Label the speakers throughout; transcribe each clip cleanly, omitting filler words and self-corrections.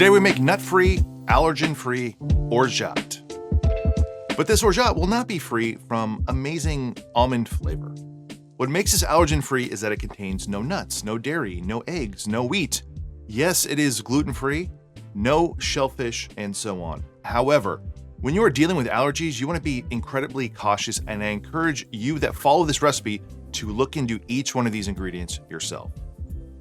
Speaker 1: Today we make nut-free, allergen-free Orgeat. But this Orgeat will not be free from amazing almond flavor. What makes this allergen-free is that it contains no nuts, no dairy, no eggs, no wheat. Yes, it is gluten-free, no shellfish, and so on. However, when you are dealing with allergies, you want to be incredibly cautious, and I encourage you that follow this recipe to look into each one of these ingredients yourself.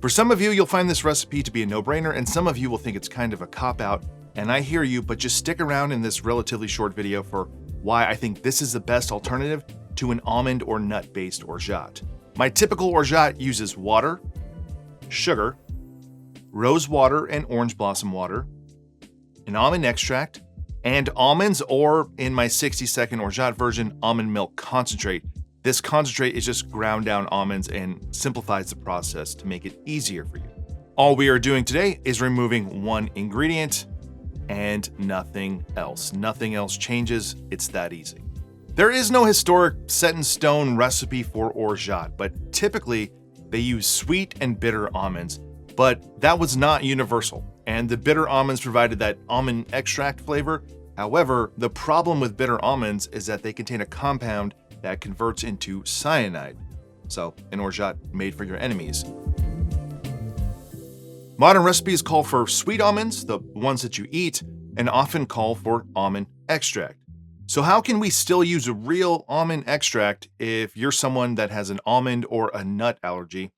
Speaker 1: For some of you, you'll find this recipe to be a no-brainer, and some of you will think it's kind of a cop-out, and I hear you, but just stick around in this relatively short video for why I think this is the best alternative to an almond or nut-based Orgeat. My typical Orgeat uses water, sugar, rose water and orange blossom water, an almond extract, and almonds, or in my 60-second Orgeat version, almond milk concentrate. This concentrate is just ground down almonds and simplifies the process to make it easier for you. All we are doing today is removing one ingredient and nothing else. Nothing else changes. It's that easy. There is no historic set-in-stone recipe for Orgeat, but typically they use sweet and bitter almonds, but that was not universal, and the bitter almonds provided that almond extract flavor. However, the problem with bitter almonds is that they contain a compound that converts into cyanide. So, an Orgeat made for your enemies. Modern recipes call for sweet almonds, the ones that you eat, and often call for almond extract. So how can we still use a real almond extract if you're someone that has an almond or a nut allergy?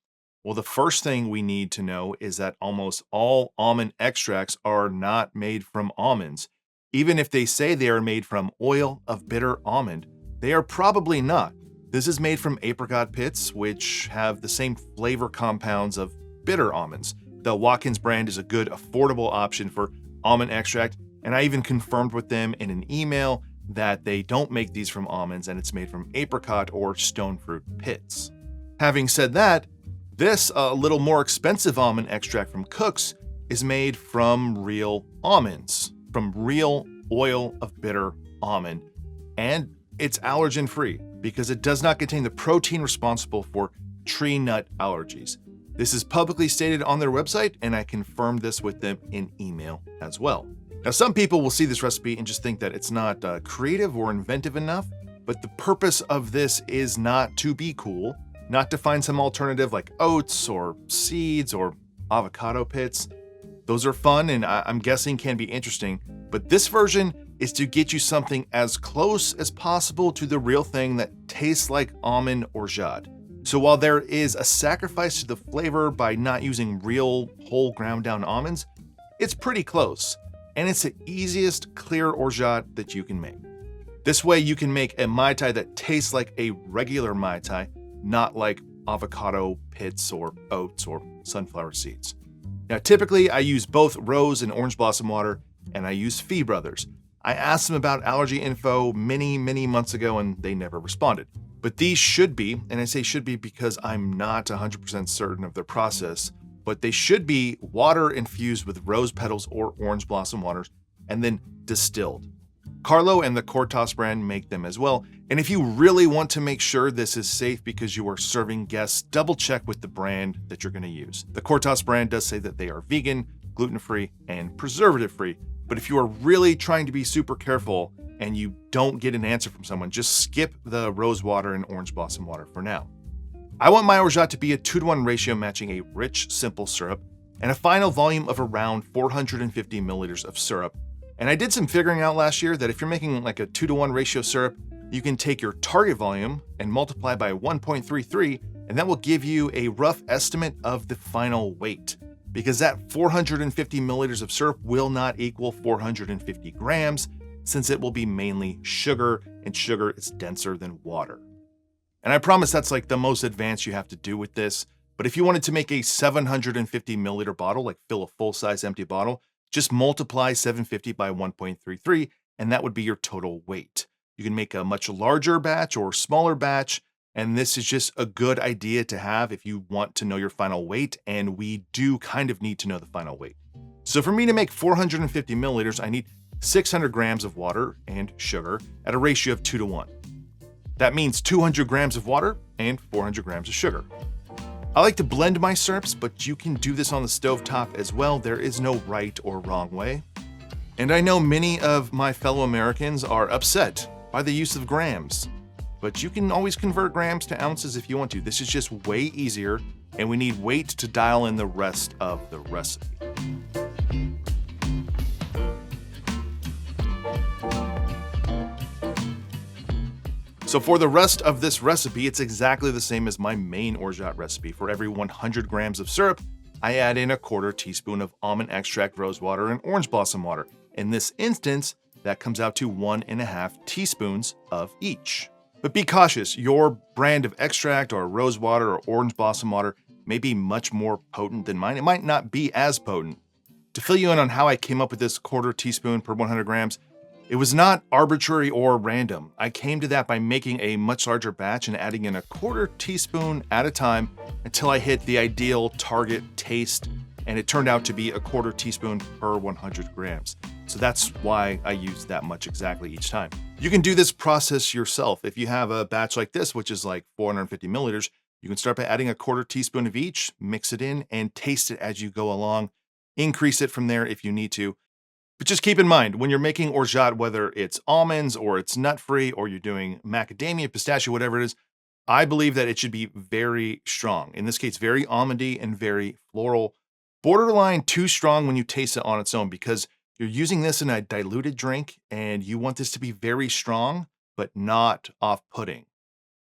Speaker 1: Well, the first thing we need to know is that almost all almond extracts are not made from almonds. Even if they say they are made from oil of bitter almond, they are probably not. This is made from apricot pits, which have the same flavor compounds of bitter almonds. The Watkins brand is a good, affordable option for almond extract, and I even confirmed with them in an email that they don't make these from almonds and it's made from apricot or stone fruit pits. Having said that, this a little more expensive almond extract from Cook's is made from real almonds, from real oil of bitter almond, and it's allergen-free because it does not contain the protein responsible for tree nut allergies. This is publicly stated on their website, and I confirmed this with them in email as well. Now, some people will see this recipe and just think that it's not creative or inventive enough, but the purpose of this is not to be cool, not to find some alternative like oats or seeds or avocado pits. Those are fun and I'm guessing can be interesting, but this version is to get you something as close as possible to the real thing that tastes like almond Orgeat. So while there is a sacrifice to the flavor by not using real whole ground down almonds, it's pretty close, and it's the easiest clear Orgeat that you can make. This way you can make a Mai Tai that tastes like a regular Mai Tai, not like avocado pits or oats or sunflower seeds. Now typically I use both rose and orange blossom water, and I use Fee Brothers. I asked them about allergy info many months ago and they never responded. But these should be, and I say should be because I'm not 100% certain of their process, but they should be water infused with rose petals or orange blossom waters and then distilled. Carlo and the Cortas brand make them as well. And if you really want to make sure this is safe because you are serving guests, double check with the brand that you're going to use. The Cortas brand does say that they are vegan, gluten-free, and preservative-free. But if you are really trying to be super careful and you don't get an answer from someone, just skip the rose water and orange blossom water for now. I want my Orgeat to be a 2-to-1 ratio matching a rich, simple syrup and a final volume of around 450 milliliters of syrup. And I did some figuring out last year that if you're making like a 2-to-1 ratio syrup, you can take your target volume and multiply by 1.33, and that will give you a rough estimate of the final weight. Because that 450 milliliters of syrup will not equal 450 grams, since it will be mainly sugar, and sugar is denser than water. And I promise that's like the most advanced you have to do with this, but if you wanted to make a 750 milliliter bottle, like fill a full-size empty bottle, just multiply 750 by 1.33, and that would be your total weight. You can make a much larger batch or smaller batch, and this is just a good idea to have if you want to know your final weight, and we do kind of need to know the final weight. So for me to make 450 milliliters, I need 600 grams of water and sugar at a ratio of 2-to-1. That means 200 grams of water and 400 grams of sugar. I like to blend my syrups, but you can do this on the stovetop as well. There is no right or wrong way. And I know many of my fellow Americans are upset by the use of grams, but you can always convert grams to ounces if you want to. This is just way easier, and we need weight to dial in the rest of the recipe. So for the rest of this recipe, it's exactly the same as my main orgeat recipe. For every 100 grams of syrup, I add in a 1/4 teaspoon of almond extract, rose water, and orange blossom water. In this instance, that comes out to 1.5 teaspoons of each. But be cautious, your brand of extract or rose water or orange blossom water may be much more potent than mine. It might not be as potent. To fill you in on how I came up with this 1/4 teaspoon per 100 grams, it was not arbitrary or random. I came to that by making a much larger batch and adding in a 1/4 teaspoon at a time until I hit the ideal target taste, and it turned out to be a 1/4 teaspoon per 100 grams. So that's why I use that much exactly each time. You can do this process yourself. If you have a batch like this, which is like 450 milliliters, you can start by adding a 1/4 teaspoon of each, mix it in, and taste it as you go along. Increase it from there if you need to. But just keep in mind, when you're making orgeat, whether it's almonds or it's nut-free or you're doing macadamia, pistachio, whatever it is, I believe that it should be very strong. In this case, very almondy and very floral. Borderline too strong when you taste it on its own, because you're using this in a diluted drink and you want this to be very strong, but not off-putting.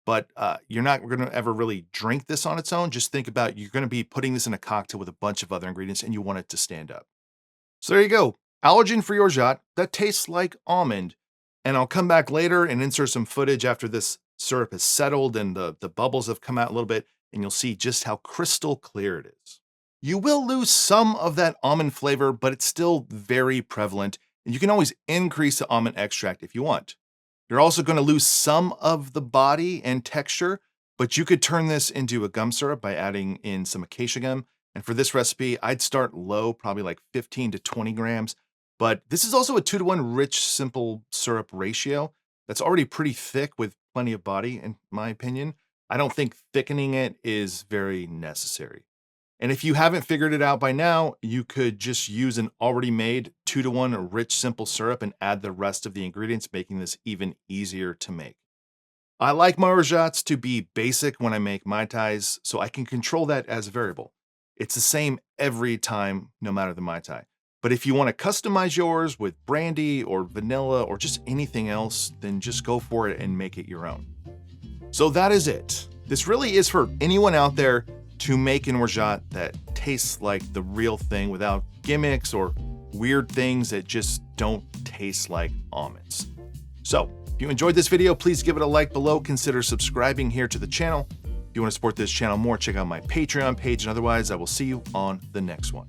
Speaker 1: But you're not going to ever really drink this on its own. Just think about, you're going to be putting this in a cocktail with a bunch of other ingredients and you want it to stand up. So there you go. Allergen-free orgeat that tastes like almond. And I'll come back later and insert some footage after this syrup has settled and the bubbles have come out a little bit, and you'll see just how crystal clear it is. You will lose some of that almond flavor, but it's still very prevalent, and you can always increase the almond extract if you want. You're also going to lose some of the body and texture, but you could turn this into a gum syrup by adding in some acacia gum. And for this recipe, I'd start low, probably like 15 to 20 grams. But this is also a 2-to-1 rich, simple syrup ratio that's already pretty thick with plenty of body, in my opinion. I don't think thickening it is very necessary. And if you haven't figured it out by now, you could just use an already made 2-to-1 rich, simple syrup and add the rest of the ingredients, making this even easier to make. I like my orgeats to be basic when I make Mai Tais, so I can control that as a variable. It's the same every time, no matter the Mai Tai. But if you want to customize yours with brandy or vanilla or just anything else, then just go for it and make it your own. So that is it. This really is for anyone out there to make an orgeat that tastes like the real thing without gimmicks or weird things that just don't taste like almonds. So if you enjoyed this video, please give it a like below. Consider subscribing here to the channel. If you want to support this channel more, check out my Patreon page. And otherwise, I will see you on the next one.